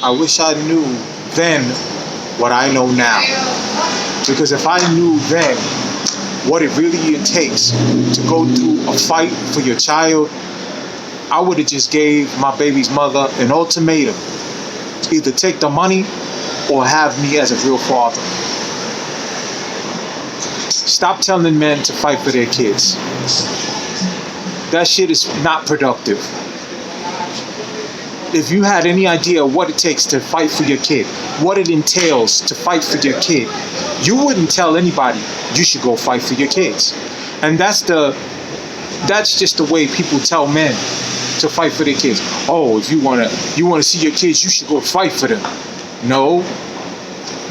I wish I knew then what I know now. Because if I knew then what it really takes to go through a fight for your child, I would have just gave my baby's mother an ultimatum. Either take the money or have me as a real father. Stop telling men to fight for their kids. That shit is not productive. If you had any idea what it takes to fight for your kid, what it entails to fight for your kid, you wouldn't tell anybody you should go fight for your kids. And that's just the way people tell men to fight for their kids. Oh, if you wanna see your kids, you should go fight for them. No.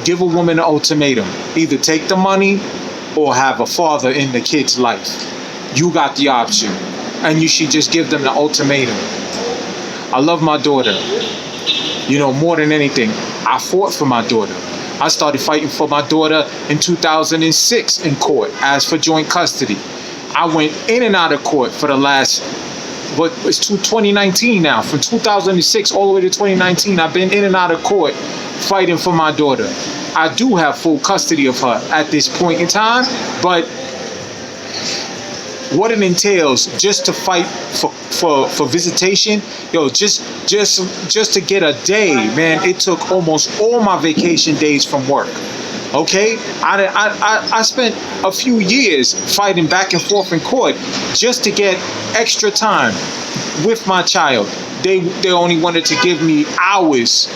Give a woman an ultimatum. Either take the money or have a father in the kid's life. You got the option. And you should just give them the ultimatum. I love my daughter. More than anything, I fought for my daughter. I started fighting for my daughter in 2006 in court, as for joint custody. I went in and out of court for the last, but it's 2019 now. From 2006 all the way to 2019, I've been in and out of court fighting for my daughter. I do have full custody of her at this point in time, but what it entails just to fight for visitation, just to get a day, man, it took almost all my vacation days from work. Okay, I spent a few years fighting back and forth in court just to get extra time with my child. They only wanted to give me hours.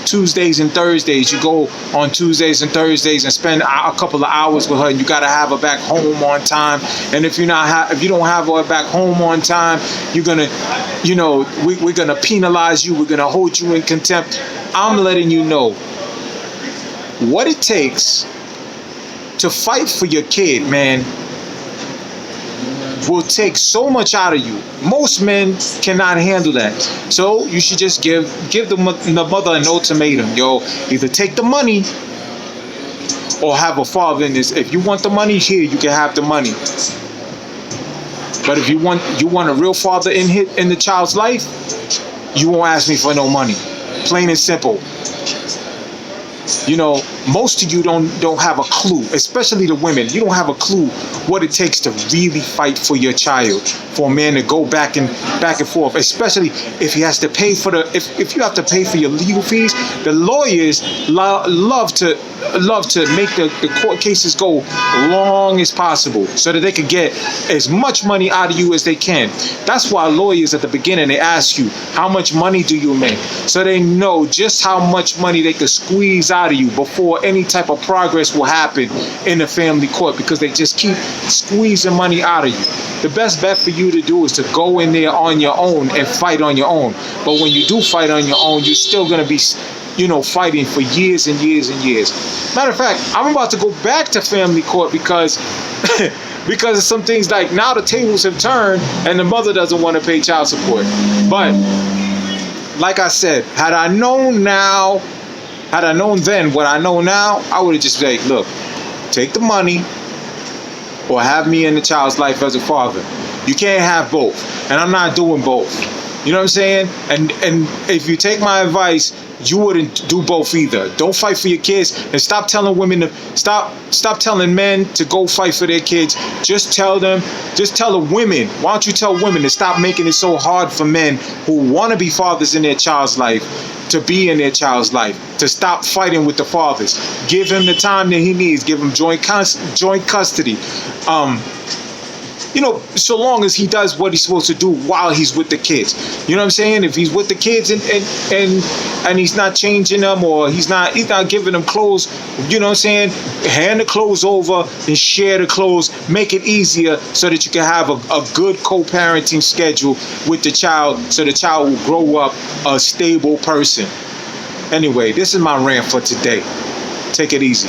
Tuesdays and Thursdays. You go on Tuesdays and Thursdays and spend a couple of hours with her, and you got to have her back home on time. And if you don't have her back home on time, you're gonna, we're gonna penalize you. We're gonna hold you in contempt. I'm letting you know what it takes to fight for your kid, man. Will take so much out of you. Most men cannot handle that. So you should just give the mother an ultimatum. Either take the money or have a father in this. If you want the money, here you can have the money. But if you want a real father in the child's life, you won't ask me for no money. Plain and simple. Most of you don't have a clue, especially the women. You don't have a clue what it takes to really fight for your child, for a man to go back and forth, especially if he has to pay for if you have to pay for your legal fees. The lawyers love to make the court cases go long as possible so that they can get as much money out of you as they can. That's why lawyers at the beginning, they ask you, how much money do you make? So they know just how much money they can squeeze out of you before any type of progress will happen in the family court, because they just keep squeezing money out of you. The best bet for you to do is to go in there on your own and fight on your own. But when you do fight on your own, you're still going to be fighting for years and years and years. Matter of fact, I'm about to go back to family court because of some things. Like, now the tables have turned and the mother doesn't want to pay child support. But like I said, had I known then what I know now, I would have just said, look, take the money or have me in the child's life as a father. You can't have both. And I'm not doing both. You know what I'm saying? And if you take my advice, you wouldn't do both either. Don't fight for your kids, and stop telling women to stop telling men to go fight for their kids. Just tell the women. Why don't you tell women to stop making it so hard for men who want to be fathers in their child's life to be in their child's life, to stop fighting with the fathers. Give him the time that he needs. Give him joint custody. So long as he does what he's supposed to do while he's with the kids. You know what I'm saying? If he's with the kids and he's not changing them, or he's not giving them clothes, you know what I'm saying? Hand the clothes over and share the clothes. Make it easier so that you can have a good co-parenting schedule with the child, so the child will grow up a stable person. Anyway, this is my rant for today. Take it easy.